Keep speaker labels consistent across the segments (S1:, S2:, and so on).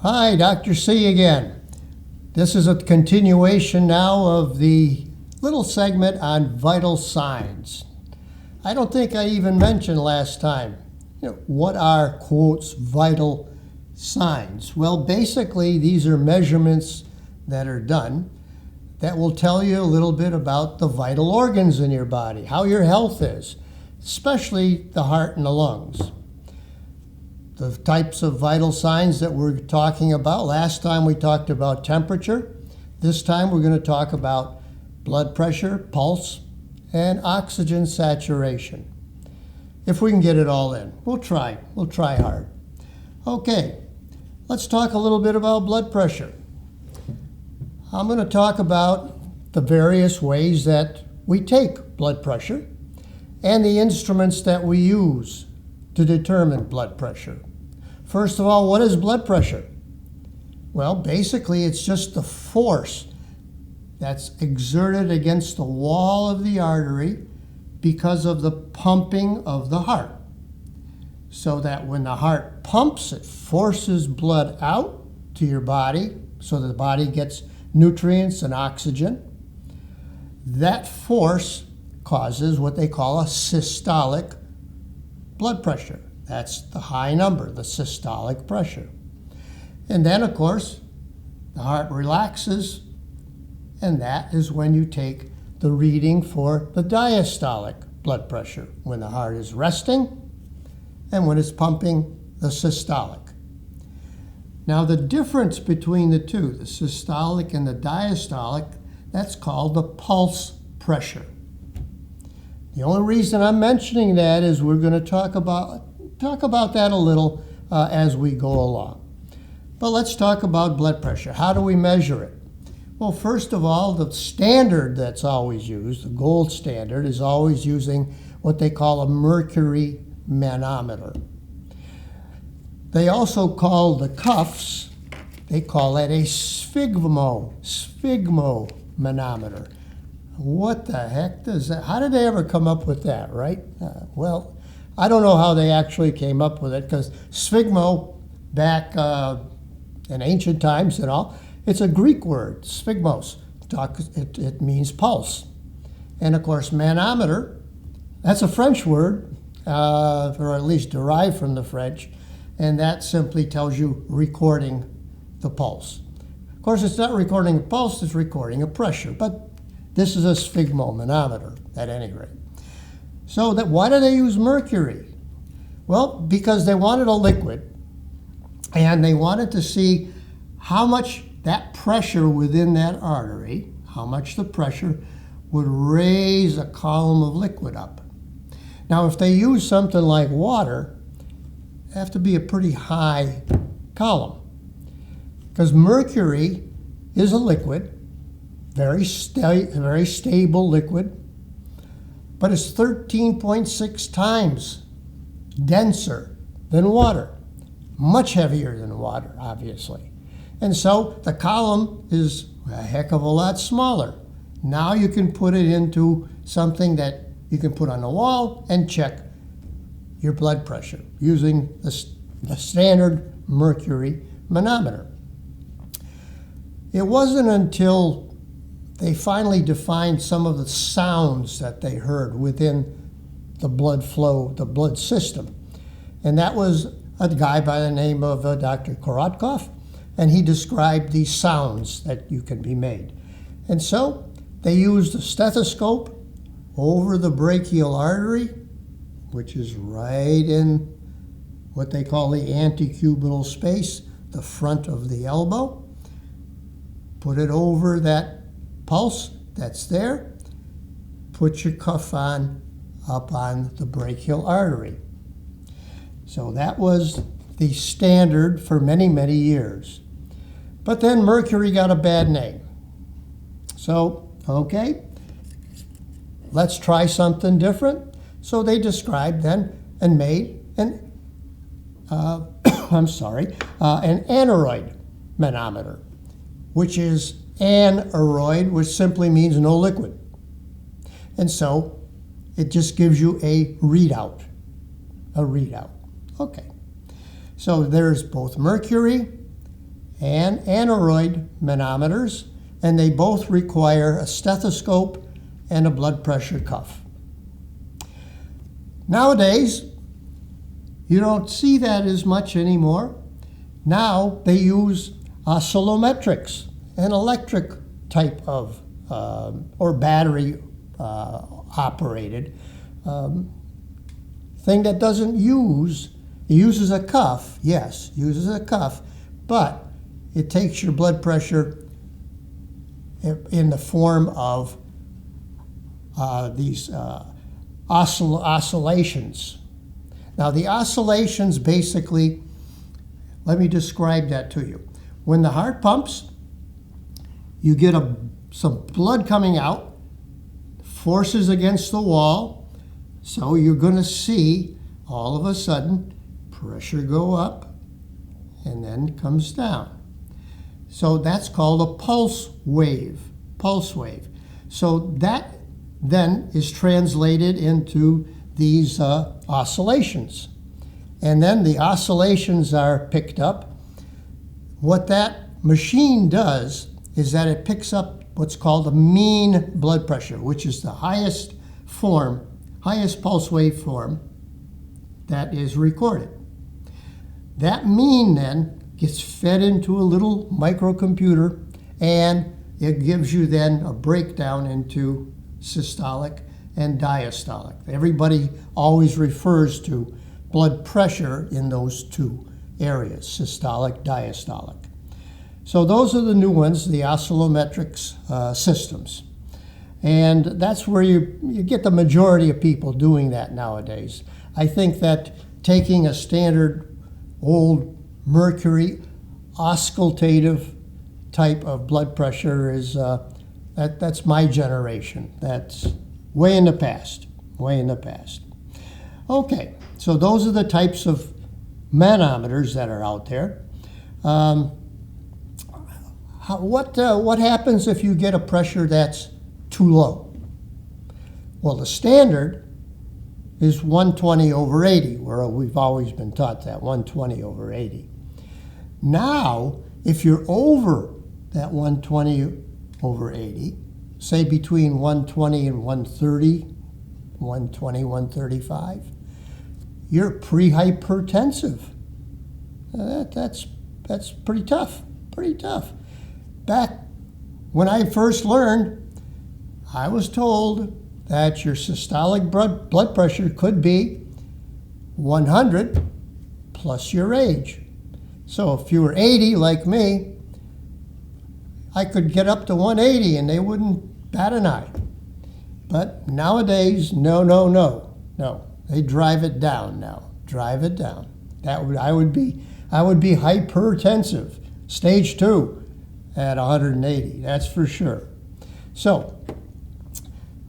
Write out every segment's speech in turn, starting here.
S1: Hi, Dr. C again. This is a continuation now of the little segment on vital signs. I don't think I even mentioned last time, what are, quotes, vital signs? Well, basically, these are measurements that are done that will tell you a little bit about the vital organs in your body, how your health is, especially the heart and the lungs. The types of vital signs that we're talking about. Last time we talked about temperature. This time we're going to talk about blood pressure, pulse, and oxygen saturation. If we can get it all in. We'll try hard. Okay, let's talk a little bit about blood pressure. I'm going to talk about the various ways that we take blood pressure and the instruments that we use to determine blood pressure. First of all, what is blood pressure? Well, basically, it's just the force that's exerted against the wall of the artery because of the pumping of the heart. So that when the heart pumps, it forces blood out to your body so that the body gets nutrients and oxygen. That force causes what they call a systolic blood pressure. That's the high number, the systolic pressure. And then, of course, the heart relaxes, and that is when you take the reading for the diastolic blood pressure, when the heart is resting and when it's pumping the systolic. Now, the difference between the two, the systolic and the diastolic, that's called the pulse pressure. The only reason I'm mentioning that is we're going to talk about that a little as we go along. But let's talk about blood pressure. How do we measure it? Well, first of all, the standard that's always used, the gold standard, is always using what they call a mercury manometer. They also call the cuffs, they call it a sphygmomanometer. What the heck does that, how did they ever come up with that, right? Well, I don't know how they actually came up with it, because sphygmo, back in ancient times and all, it's a Greek word, sphygmos. It means pulse. And of course, manometer, that's a French word, or at least derived from the French, and that simply tells you recording the pulse. Of course, it's not recording a pulse, it's recording a pressure, but this is a sphygmomanometer at any rate. So why do they use mercury? Well, because they wanted a liquid, and they wanted to see how much that pressure within that artery, how much the pressure would raise a column of liquid up. Now, if they use something like water, it have to be a pretty high column, because mercury is a liquid, very stable liquid, but it's 13.6 times denser than water, much heavier than water, obviously. And so the column is a heck of a lot smaller. Now you can put it into something that you can put on the wall and check your blood pressure using the standard mercury manometer. It wasn't until they finally defined some of the sounds that they heard within the blood flow, the blood system. And that was a guy by the name of Dr. Korotkov, and he described these sounds that you can be made. And so they used a stethoscope over the brachial artery, which is right in what they call the antecubital space, the front of the elbow. Put it over that pulse that's there, put your cuff on up on the brachial artery. So that was the standard for many, many years. But then mercury got a bad name. So, okay, let's try something different. So they described then and made an aneroid manometer, which is aneroid, which simply means no liquid. And so it just gives you a readout. Okay. So there's both mercury and aneroid manometers, and they both require a stethoscope and a blood pressure cuff. Nowadays, you don't see that as much anymore. Now they use oscillometrics, an electric type of or battery operated thing that doesn't use, it uses a cuff, yes, uses a cuff, but it takes your blood pressure in the form of these oscillations. Now the oscillations basically, let me describe that to you. When the heart pumps, you get some blood coming out, forces against the wall, so you're going to see all of a sudden pressure go up and then comes down. So that's called a pulse wave. So that then is translated into these oscillations. And then the oscillations are picked up. What that machine does is that it picks up what's called the mean blood pressure, which is the highest pulse wave form that is recorded. That mean then gets fed into a little microcomputer, and it gives you then a breakdown into systolic and diastolic. Everybody always refers to blood pressure in those two areas, systolic, diastolic. So those are the new ones, the oscillometrics systems. And that's where you get the majority of people doing that nowadays. I think that taking a standard old mercury auscultative type of blood pressure is, that's my generation. That's way in the past, way in the past. Okay, so those are the types of manometers that are out there. What happens if you get a pressure that's too low? Well, the standard is 120 over 80, where we've always been taught that, 120 over 80. Now, if you're over that 120 over 80, say between 120 and 130, 120, 135, you're pre-hypertensive. That's pretty tough, pretty tough. Back when I first learned, I was told that your systolic blood pressure could be 100 plus your age. So if you were 80 like me, I could get up to 180 and they wouldn't bat an eye. But nowadays, no. They drive it down now. Drive it down. I would be hypertensive, stage 2 at 180. That's for sure. So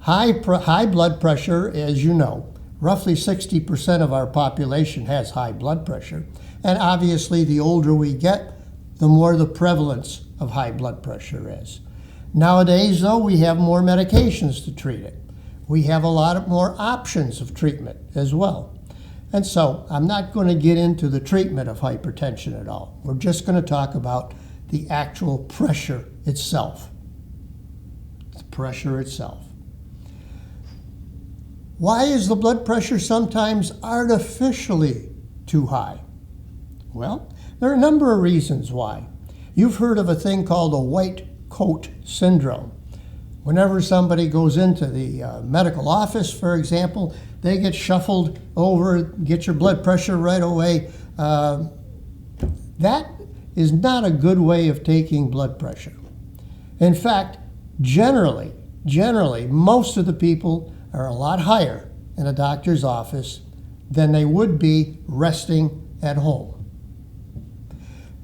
S1: high blood pressure, as you know, roughly 60% of our population has high blood pressure. And obviously, the older we get, the more the prevalence of high blood pressure is. Nowadays, though, we have more medications to treat it. We have a lot more options of treatment as well. And so I'm not going to get into the treatment of hypertension at all. We're just going to talk about the actual pressure itself. The pressure itself. Why is the blood pressure sometimes artificially too high? Well, there are a number of reasons why. You've heard of a thing called a white coat syndrome. Whenever somebody goes into the medical office, for example, they get shuffled over, get your blood pressure right away. That is not a good way of taking blood pressure. In fact, generally, most of the people are a lot higher in a doctor's office than they would be resting at home.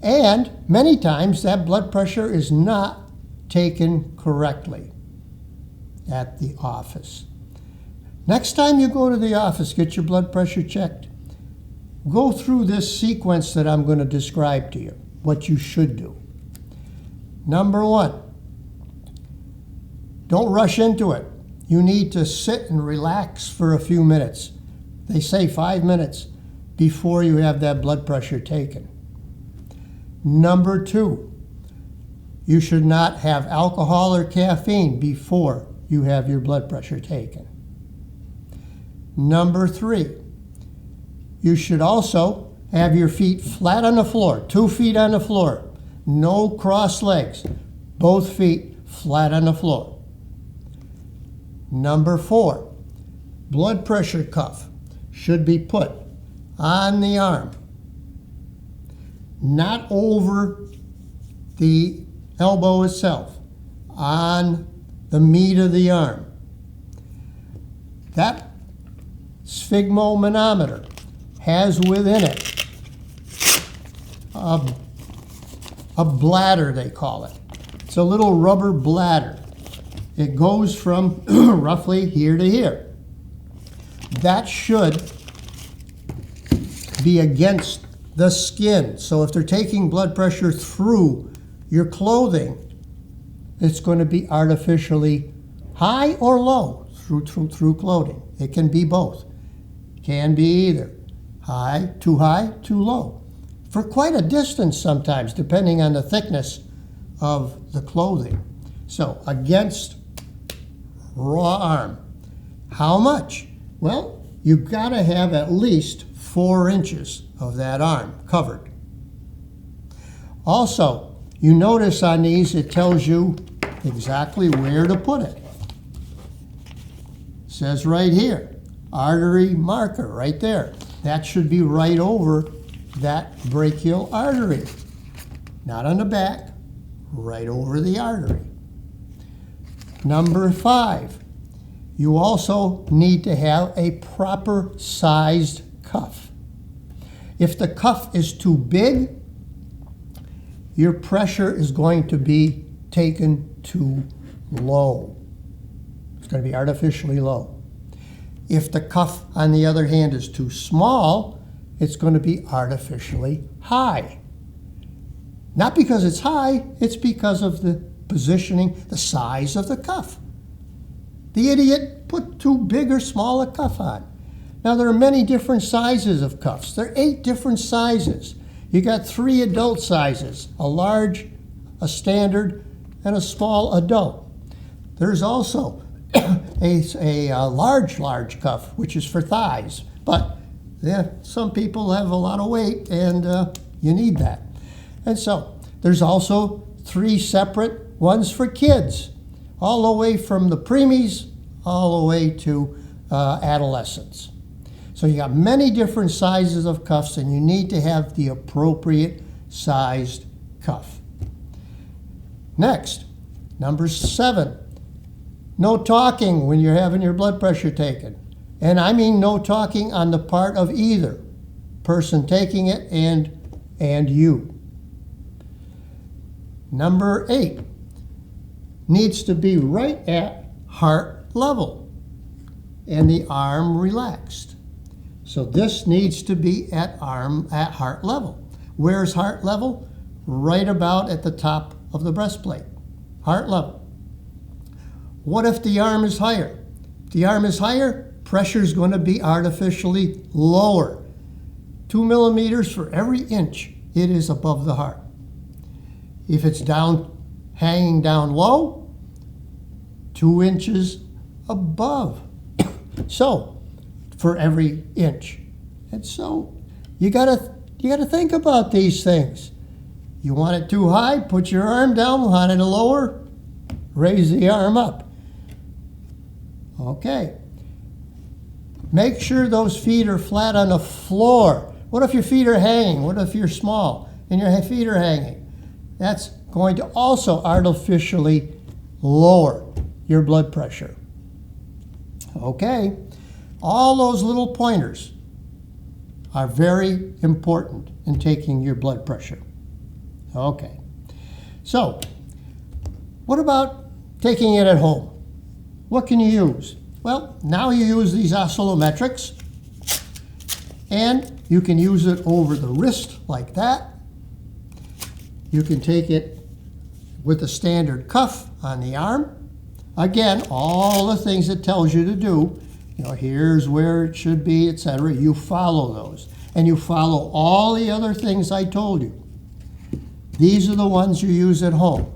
S1: And many times that blood pressure is not taken correctly at the office. Next time you go to the office, get your blood pressure checked, go through this sequence that I'm going to describe to you, what you should do. Number 1, don't rush into it. You need to sit and relax for a few minutes. They say 5 minutes before you have that blood pressure taken. Number 2, you should not have alcohol or caffeine before you have your blood pressure taken. Number 3, you should also have your feet flat on the floor, 2 feet on the floor, no cross legs, both feet flat on the floor. Number 4, blood pressure cuff should be put on the arm, not over the elbow itself, on the meat of the arm. That sphygmomanometer has within it a bladder, they call it. It's a little rubber bladder. It goes from roughly here to here. That should be against the skin. So if they're taking blood pressure through your clothing, it's going to be artificially high or low through clothing. It can be both. Can be either high, too low. For quite a distance sometimes, depending on the thickness of the clothing. So against raw arm. How much? Well, you've got to have at least 4 inches of that arm covered. Also, you notice on these it tells you exactly where to put it. It says right here, artery marker right there. That should be right over that brachial artery. Not on the back, right over the artery. Number 5, you also need to have a proper sized cuff. If the cuff is too big, your pressure is going to be taken too low. It's going to be artificially low. If the cuff, on the other hand, is too small, it's going to be artificially high. Not because it's high, it's because of the positioning, the size of the cuff. The idiot put too big or small a cuff on. Now, there are many different sizes of cuffs. There are 8 different sizes. You got 3 adult sizes, a large, a standard, and a small adult. There's also a large cuff, which is for thighs. But yeah, some people have a lot of weight, and you need that. And so there's also 3 separate ones for kids, all the way from the preemies all the way to adolescents. So you got many different sizes of cuffs, and you need to have the appropriate sized cuff. Next, number 7, no talking when you're having your blood pressure taken. And I mean no talking on the part of either person taking it and you. Number 8, needs to be right at heart level and the arm relaxed. So this needs to be at heart level. Where's heart level? Right about at the top of the breastplate. Heart level. What if the arm is higher? If the arm is higher, pressure is going to be artificially lower. 2 millimeters for every inch it is above the heart. If it's hanging down low, 2 inches above. So, for every inch. And so, you gotta think about these things. You want it too high, put your arm down. Want it lower, raise the arm up. Okay. Make sure those feet are flat on the floor. What if your feet are hanging? What if you're small and your feet are hanging? That's going to also artificially lower your blood pressure. Okay. All those little pointers are very important in taking your blood pressure. Okay. So, what about taking it at home? What can you use? Well, now you use these oscillometrics, and you can use it over the wrist like that. You can take it with a standard cuff on the arm. Again, all the things it tells you to do. You know, here's where it should be, etc. You follow those. And you follow all the other things I told you. These are the ones you use at home.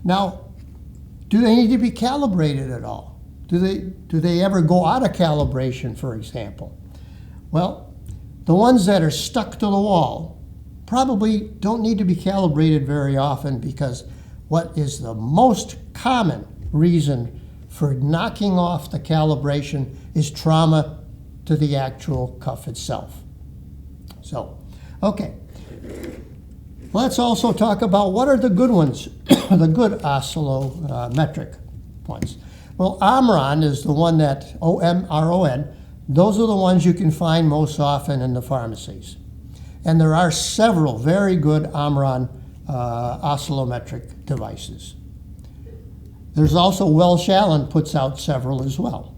S1: Now, do they need to be calibrated at all? Do they ever go out of calibration, for example? Well, the ones that are stuck to the wall probably don't need to be calibrated very often, because what is the most common reason for knocking off the calibration is trauma to the actual cuff itself. So, okay. Let's also talk about what are the good ones, the good oscillometric ones. Well, Omron is the one that, O-M-R-O-N, those are the ones you can find most often in the pharmacies. And there are several very good Omron oscillometric devices. There's also Welsh Allen puts out several as well.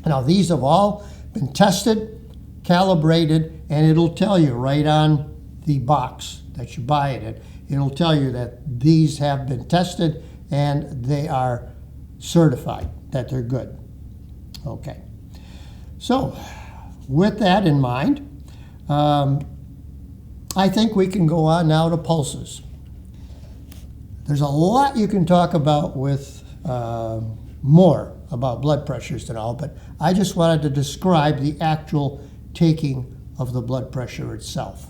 S1: Now, these have all been tested, calibrated, and it'll tell you right on the box that you buy it in. It'll tell you that these have been tested and they are certified that they're good. Okay. So, with that in mind, I think we can go on now to pulses. There's a lot you can talk about with more about blood pressures and all, but I just wanted to describe the actual taking of the blood pressure itself.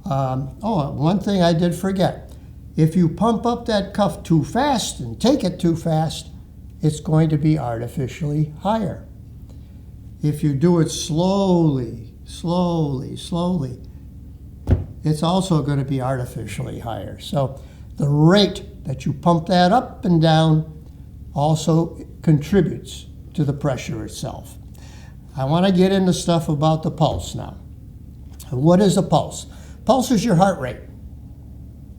S1: One thing I did forget. If you pump up that cuff too fast and take it too fast, it's going to be artificially higher. If you do it slowly, it's also going to be artificially higher. So the rate that you pump that up and down also contributes to the pressure itself. I want to get into stuff about the pulse now. What is a pulse? Pulse is your heart rate.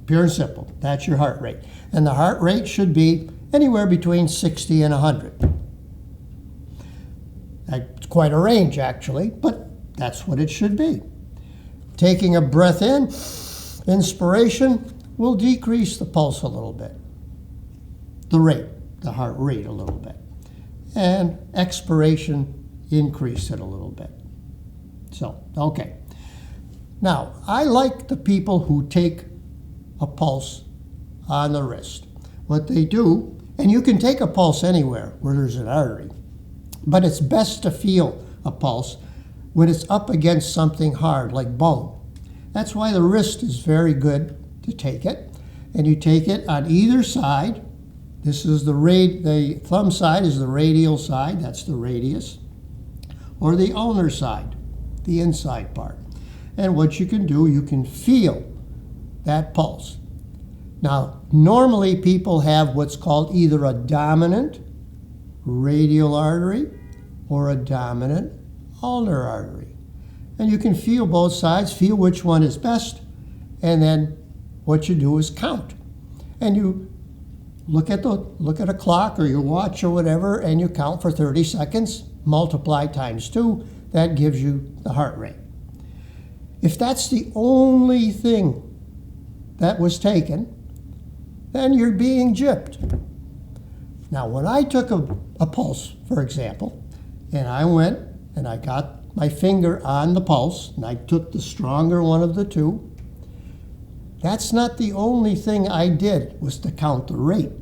S1: Pure and simple. That's your heart rate. And the heart rate should be anywhere between 60 and 100. That's quite a range, actually, but that's what it should be. Taking a breath in, inspiration, will decrease the pulse a little bit. The heart rate a little bit. And expiration, increase it a little bit. So, okay. Now, I like the people who take a pulse on the wrist. What they do, and you can take a pulse anywhere where there's an artery, but it's best to feel a pulse when it's up against something hard like bone. That's why the wrist is very good to take it. And you take it on either side. This is the thumb side is the radial side, that's the radius, or the ulnar side, the inside part. And what you can do, you can feel that pulse. Now, normally people have what's called either a dominant radial artery or a dominant ulnar artery. And you can feel both sides, feel which one is best, and then what you do is count. And you look at a clock or your watch or whatever, and you count for 30 seconds, multiply times 2, that gives you the heart rate. If that's the only thing that was taken, then you're being gypped. Now, when I took a pulse, for example, and I went and I got my finger on the pulse, and I took the stronger one of the two, that's not the only thing I did was to count the rate.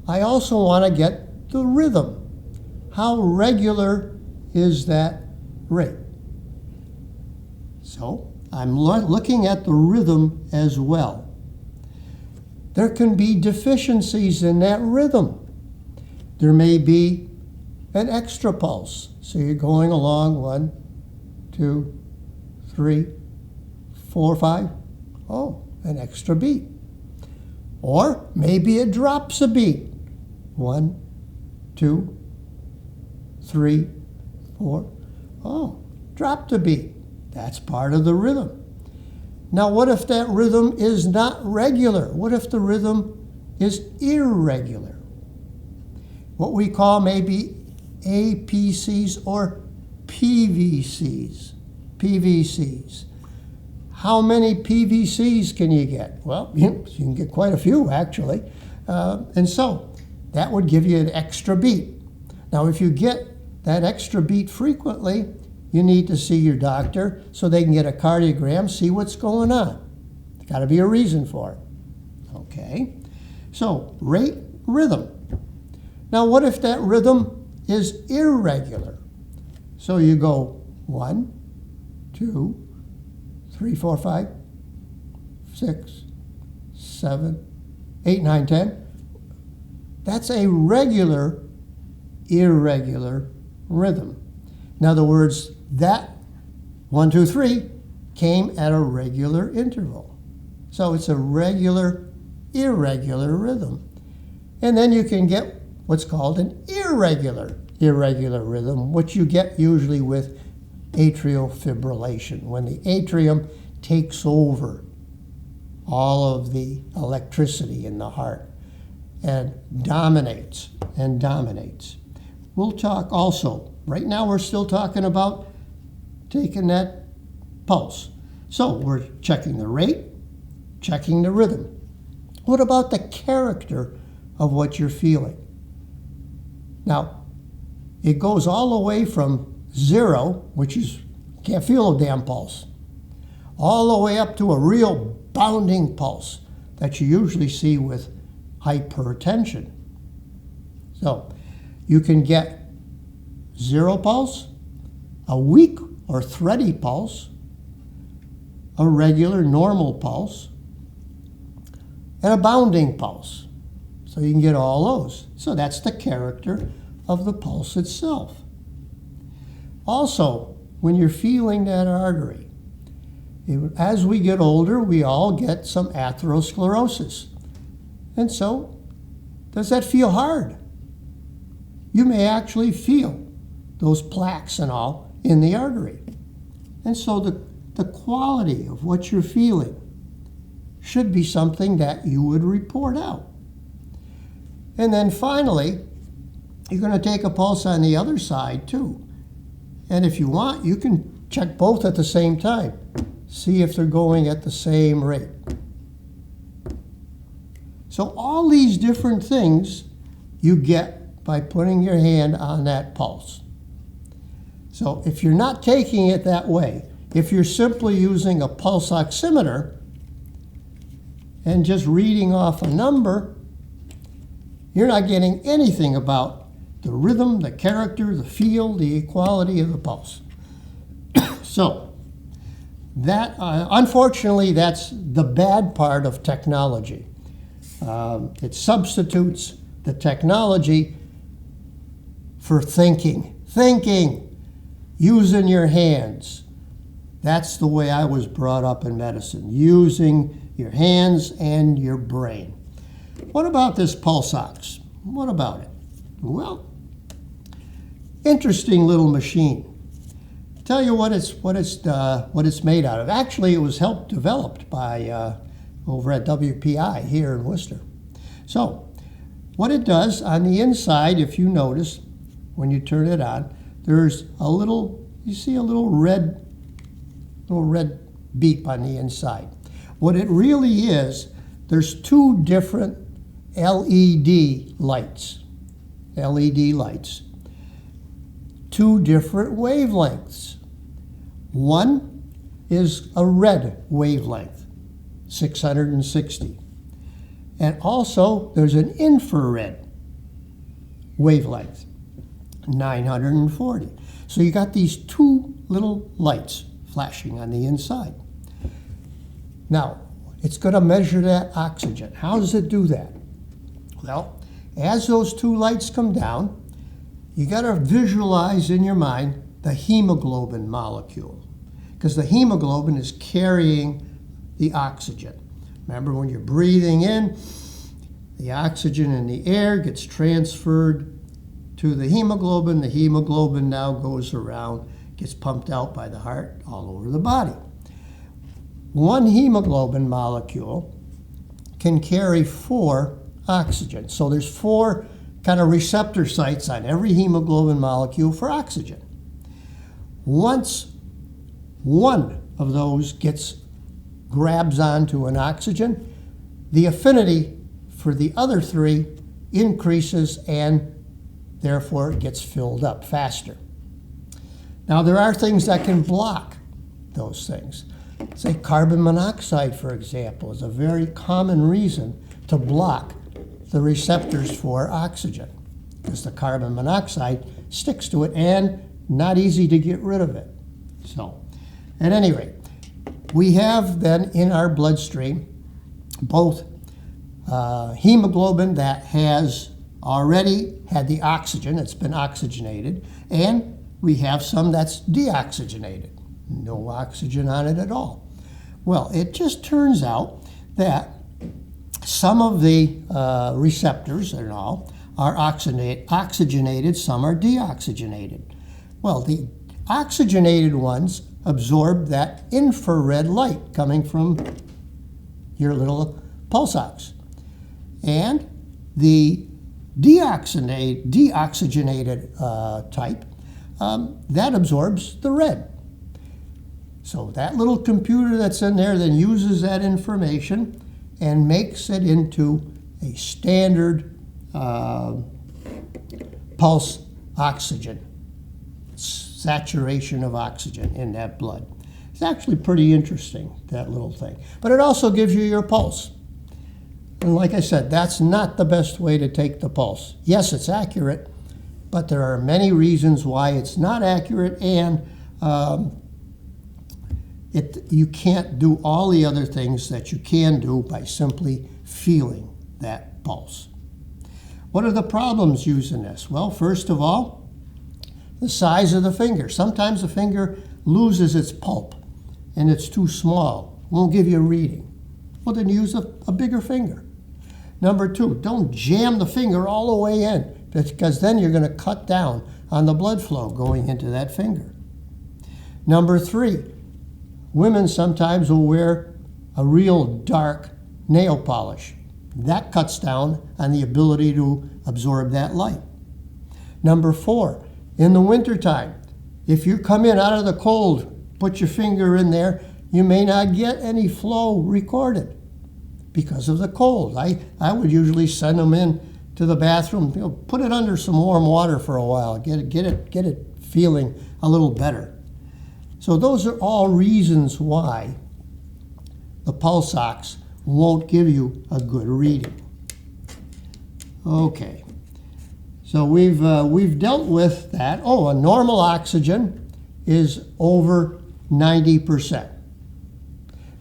S1: I also want to get the rhythm. How regular is that rate? So I'm looking at the rhythm as well. There can be deficiencies in that rhythm. There may be an extra pulse. So you're going along 1, 2, 3, 4, 5. Oh, an extra beat. Or maybe it drops a beat. 1, 2, 3, 4. Oh, dropped a beat. That's part of the rhythm. Now, what if that rhythm is not regular? What if the rhythm is irregular? What we call maybe APCs or PVCs. PVCs. How many PVCs can you get? Well, you can get quite a few, actually. And so that would give you an extra beat. Now, if you get that extra beat frequently, you need to see your doctor so they can get a cardiogram, see what's going on. Got to be a reason for it. Okay? So, rate, rhythm. Now, what if that rhythm is irregular? So you go 1, 2, 3, 4, 5, 6, 7, 8, 9, 10. That's a regular, irregular rhythm. In other words, that 1, 2, 3 came at a regular interval. So it's a regular, irregular rhythm. And then you can get what's called an irregular rhythm, which you get usually with atrial fibrillation, when the atrium takes over all of the electricity in the heart and dominates and dominates. We'll talk also, right now we're still talking about taking that pulse. So we're checking the rate, checking the rhythm. What about the character of what you're feeling? Now, it goes all the way from 0, which is can't feel a damn pulse, all the way up to a real bounding pulse that you usually see with hypertension. So you can get 0 pulse, a weak or thready pulse, a regular normal pulse, and a bounding pulse. So you can get all those. So that's the character of the pulse itself. Also, when you're feeling that artery, as we get older, we all get some atherosclerosis. And so, does that feel hard? You may actually feel those plaques and all in the artery. And so the quality of what you're feeling should be something that you would report out. And then finally, you're going to take a pulse on the other side too. And if you want, you can check both at the same time. See if they're going at the same rate. So all these different things you get by putting your hand on that pulse. So if you're not taking it that way, if you're simply using a pulse oximeter and just reading off a number, you're not getting anything about the rhythm, the character, the feel, the equality of the pulse. So, that unfortunately, that's the bad part of technology. It substitutes the technology for thinking, using your hands. That's the way I was brought up in medicine, using your hands and your brain. What about this pulse ox? What about it? Well, interesting little machine. Tell you what it's made out of. Actually, it was helped developed by over at WPI here in Worcester. So, what it does on the inside, if you notice, when you turn it on, there's a little. You see a little red beep on the inside. What it really is, there's 2 different LED lights. 2 different wavelengths. One is a red wavelength, 660. And also there's an infrared wavelength, 940. So you got these 2 little lights flashing on the inside. Now, it's going to measure that oxygen. How does it do that? Well, as those 2 lights come down, you got to visualize in your mind the hemoglobin molecule, because the hemoglobin is carrying the oxygen. Remember, when you're breathing in, the oxygen in the air gets transferred to the hemoglobin. The hemoglobin now goes around, gets pumped out by the heart all over the body. One hemoglobin molecule can carry 4 oxygen. So there's 4 kind of receptor sites on every hemoglobin molecule for oxygen. Once one of those grabs onto an oxygen, the affinity for the other 3 increases and therefore it gets filled up faster. Now there are things that can block those things. Say carbon monoxide, for example, is a very common reason to block the receptors for oxygen, because the carbon monoxide sticks to it and not easy to get rid of it. So, at any rate, we have then in our bloodstream both hemoglobin that has already had the oxygen, it's been oxygenated, and we have some that's deoxygenated, no oxygen on it at all. Well, it just turns out that some of the receptors and all are oxygenated, some are deoxygenated. Well, the oxygenated ones absorb that infrared light coming from your little pulse ox. And the deoxygenated type, that absorbs the red. So that little computer that's in there then uses that information and makes it into a standard pulse oxygen, saturation of oxygen in that blood. It's actually pretty interesting, that little thing. But it also gives you your pulse. And like I said, that's not the best way to take the pulse. Yes, it's accurate, but there are many reasons why it's not accurate, and you can't do all the other things that you can do by simply feeling that pulse. What are the problems using this? Well, first of all, the size of the finger. Sometimes the finger loses its pulp and it's too small. Won't give you a reading. Well, then use a bigger finger. Number two, don't jam the finger all the way in, because then you're going to cut down on the blood flow going into that finger. Number three, women sometimes will wear a real dark nail polish. That cuts down on the ability to absorb that light. Number four, in the wintertime, if you come in out of the cold, put your finger in there, you may not get any flow recorded because of the cold. I would usually send them in to the bathroom, put it under some warm water for a while, get it feeling a little better. So those are all reasons why the pulse ox won't give you a good reading. Okay, so we've dealt with that. Oh, a normal oxygen is over 90%.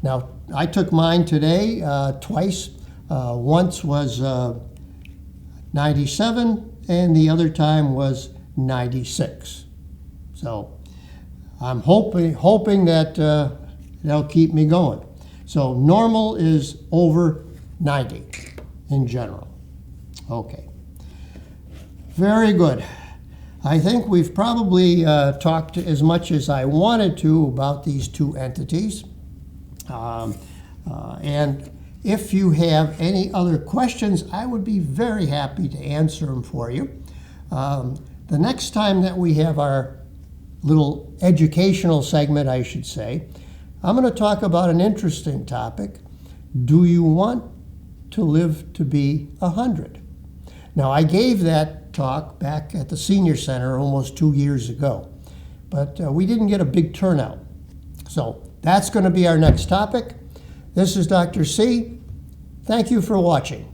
S1: Now, I took mine today twice. Once was 97, and the other time was 96. So I'm hoping that they'll keep me going. So normal is over 90 in general. Okay. Very good. I think we've probably talked as much as I wanted to about these two entities. And if you have any other questions, I would be very happy to answer them for you. The next time that we have our little educational segment, I should say, I'm going to talk about an interesting topic. Do you want to live to be 100? Now, I gave that talk back at the Senior Center almost 2 years ago, but we didn't get a big turnout. So that's going to be our next topic. This is Dr. C. Thank you for watching.